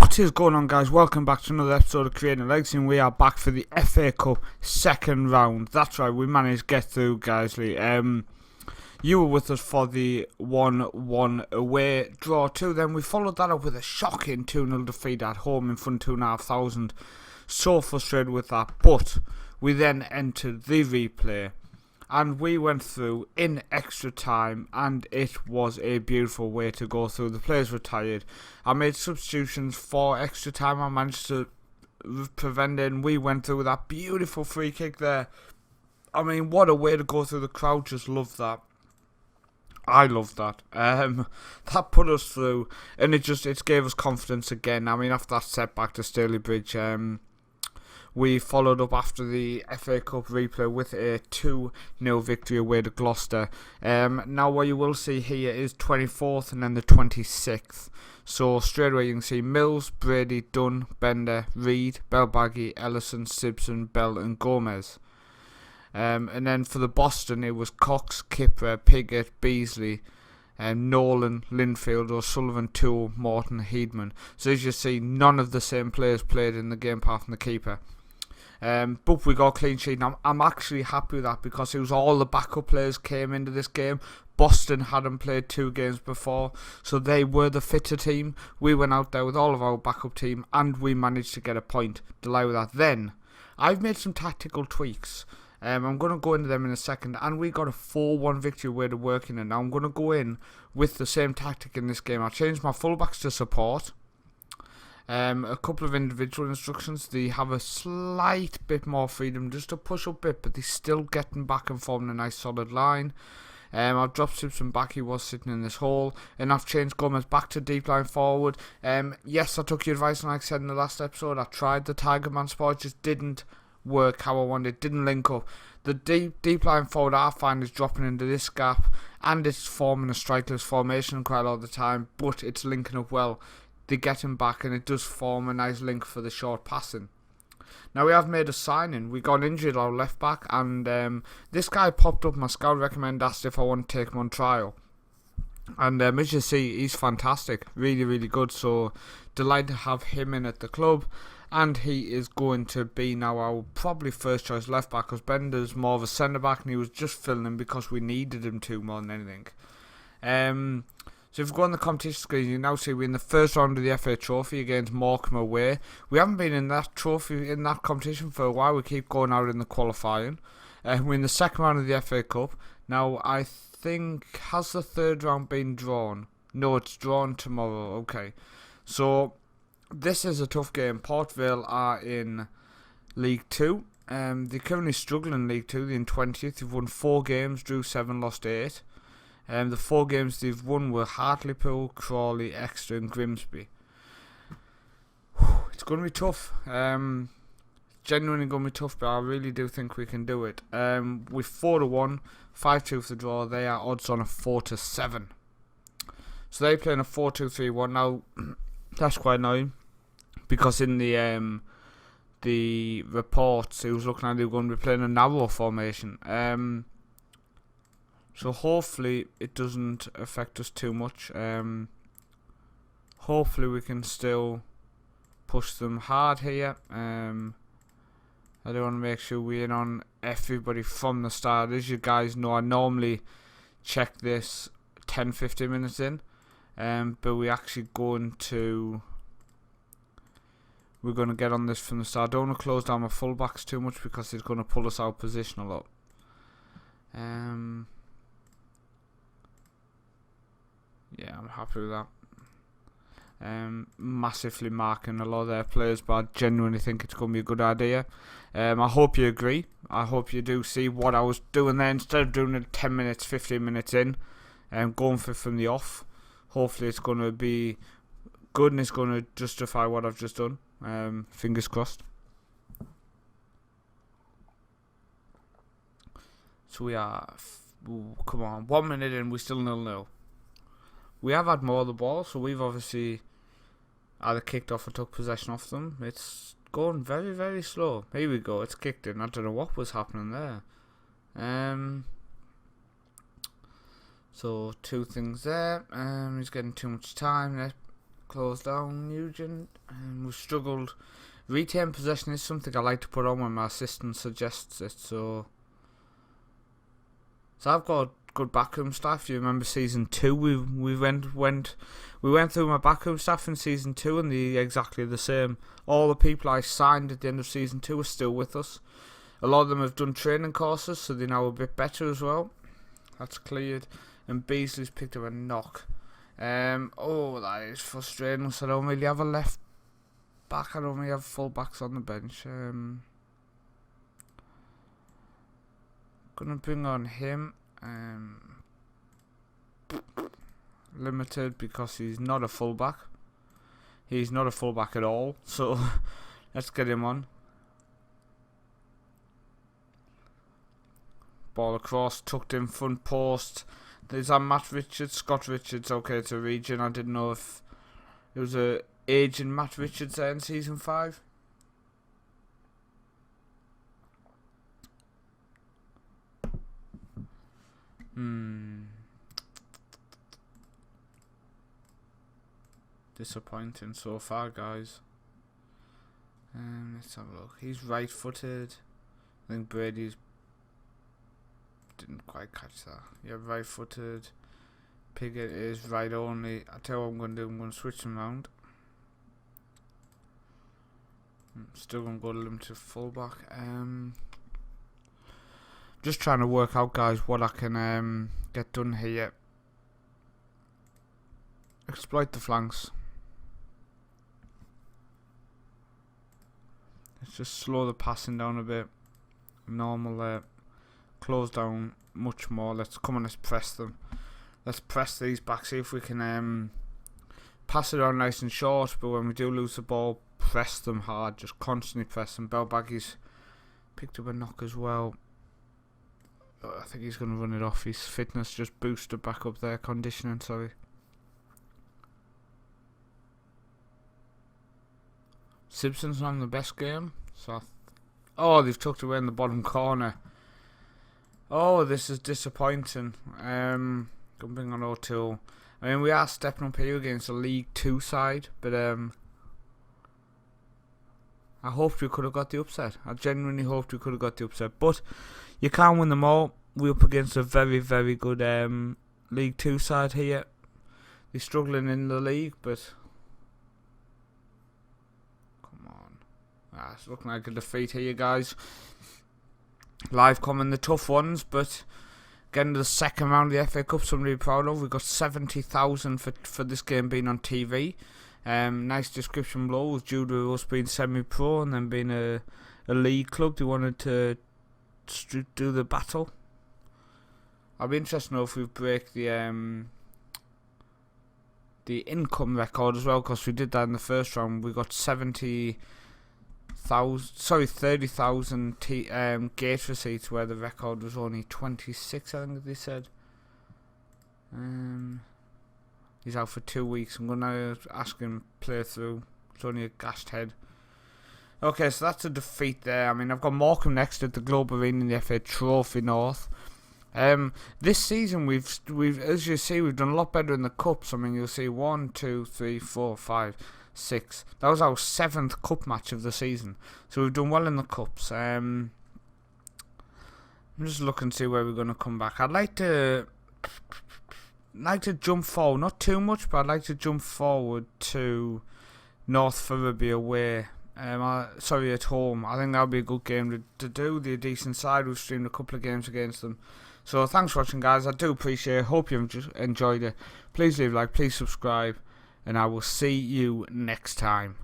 What is going on, guys? Welcome back to another episode of Creating Legacy, and we are back for the FA Cup second round. That's right, we managed to get through, guys. You were with us for the 1-1 away draw 2. Then we followed that up with a shocking 2-0 defeat at home in front of 2,500. So frustrated with that, but we then entered the replay and we went through in extra time, and it was a beautiful way to go through. The players were tired. I made substitutions for extra time. I managed to prevent it, and we went through with that beautiful free kick there. I mean, what a way to go through. The crowd just loved that. I loved that. That put us through, and it gave us confidence again. I mean, after that setback to Stalybridge, we followed up after the FA Cup replay with a 2-0 victory away to Gloucester. Now what you will see here is 24th and then the 26th. So straight away you can see Mills, Brady, Dunn, Bender, Reed, Belbaghy, Ellison, Simpson, Bell and Gomez. And then for the Boston it was Cox, Kipper, Piggott, Beasley, Nolan, Linfield, O'Sullivan, Toole, Morton, Heedman. So as you see, none of the same players played in the game apart from the keeper. But we got a clean sheet, and I'm actually happy with that because it was all the backup players came into this game. Boston hadn't played 2 games before, so they were the fitter team. We went out there with all of our backup team, and we managed to get a point. Delighted with that. Then, I've made some tactical tweaks. I'm going to go into them in a second, and we got a 4-1 victory way to working it. Now I'm going to go in with the same tactic in this game. I changed my fullbacks to support. A couple of individual instructions. They have a slight bit more freedom just to push up a bit, but they're still getting back and forming a nice solid line. I've dropped Simpson back, he was sitting in this hole, and I've changed Gomez back to deep line forward. Yes, I took your advice, and like I said in the last episode, I tried the Tiger Man spot, it just didn't work how I wanted. It didn't link up. The deep line forward I find is dropping into this gap, and it's forming a strikerless formation quite a lot of the time, but it's linking up well. They get him back, and it does form a nice link for the short passing. Now we have made a signing. We got an injured our left back, and this guy popped up my scout recommend, asked if I want to take him on trial. And as you see, he's fantastic, really, really good. So delighted to have him in at the club, and he is going to be now our probably first choice left back, because Bender's more of a centre back, and he was just filling in because we needed him to more than anything. So if we go on the competition screen, you now see we're in the first round of the FA Trophy against Morecambe away. We haven't been in that competition for a while. We keep going out in the qualifying. We're in the second round of the FA Cup. Now, I think, has the third round been drawn? No, it's drawn tomorrow. Okay. So, this is a tough game. Port Vale are in League 2. They're currently struggling in League 2. They're in 20th. They've won 4 games, drew 7, lost 8. The 4 games they've won were Hartlepool, Crawley, Exeter and Grimsby. It's going to be tough. Genuinely going to be tough, but I really do think we can do it. With 4-1, 5-2 for the draw, they are odds on a 4-7. So they're playing a 4-2-3-1. Now, that's quite annoying, because in the reports, it was looking like they were going to be playing a narrow formation. So hopefully it doesn't affect us too much. Hopefully we can still push them hard here. I do want to make sure we're in on everybody from the start. As you guys know, I normally check this 10-15 minutes in. But we're actually going to get on this from the start. I don't want to close down my fullbacks too much because it's going to pull us out position a lot. Yeah, I'm happy with that. Massively marking a lot of their players, but I genuinely think it's going to be a good idea. I hope you agree. I hope you do see what I was doing there. Instead of doing it 10 minutes, 15 minutes in, going for it from the off. Hopefully it's going to be good and it's going to justify what I've just done. Fingers crossed. So we are... come on, 1 minute in, we're still 0-0. We have had more of the ball, so we've obviously either kicked off or took possession of them. It's going very, very slow. Here we go, it's kicked in. I don't know what was happening there. So 2 things there. He's getting too much time there. Close down Nugent, and we've struggled. Retain possession is something I like to put on when my assistant suggests it, so I've got good backroom staff. You remember season 2? We went through my backroom staff in season 2, and they're exactly the same. All the people I signed at the end of season 2 are still with us. A lot of them have done training courses, so they're now a bit better as well. That's cleared, and Beasley's picked up a knock. Oh, that is frustrating. So I don't really have a left back. I don't really have full backs on the bench. Gonna bring on him. Limited because he's not a fullback. He's not a fullback at all. So let's get him on. Ball across, tucked in front post. There's that Matt Richards, Scott Richards. Okay, to region. I didn't know if it was a aging Matt Richards there in season 5. Disappointing so far, guys. Let's have a look. He's right-footed. I think Brady's didn't quite catch that. Yeah, right-footed. Piggott is right only. I tell you what I'm going to do. I'm going to switch them around. Still going to go to limited fullback. Just trying to work out, guys, what I can get done here. Exploit the flanks. Let's just slow the passing down a bit. Normal close down much more. Let's come on, let's press them. Let's press these back, see if we can pass it on nice and short, but when we do lose the ball, press them hard, just constantly press them. Bellbaggy's picked up a knock as well. I think he's going to run it off. His fitness just boosted back up there, conditioning, sorry. Simpson's not in the best game, so oh, they've tucked away in the bottom corner. Oh, this is disappointing. Gonna bring on O'Toole. I mean, we are stepping up here against a League 2 side, but I hoped we could have got the upset. I genuinely hoped we could have got the upset, but you can't win them all. We're up against a very, very good League 2 side here. They're struggling in the league, but come on. It's looking like a defeat here, guys. Live coming, the tough ones, but getting to the second round of the FA Cup, something to be proud of. We've got 70,000 for this game being on TV. Nice description below, was due to us being semi-pro and then being a league club. They wanted to do the battle. I'll be interested to know if we break the income record as well, because we did that in the first round. We got 30,000 gate receipts, where the record was only 26, I think they said. He's out for 2 weeks. I'm going to ask him play through. It's only a gashed head. Okay, so that's a defeat there. I mean, I've got Morecambe next at the Globe Arena in the FA Trophy North. This season, we've as you see, we've done a lot better in the cups. I mean, you'll see 1, 2, 3, 4, 5, 6. That was our 7th cup match of the season. So we've done well in the cups. I'm just looking to see where we're going to come back. I'd like to jump forward, not too much, but I'd like to jump forward to North Ferriby away. Sorry, at home. I think that would be a good game to do. They're a decent side. We've streamed a couple of games against them. So thanks for watching, guys. I do appreciate it. Hope you enjoyed it. Please leave a like, please subscribe, and I will see you next time.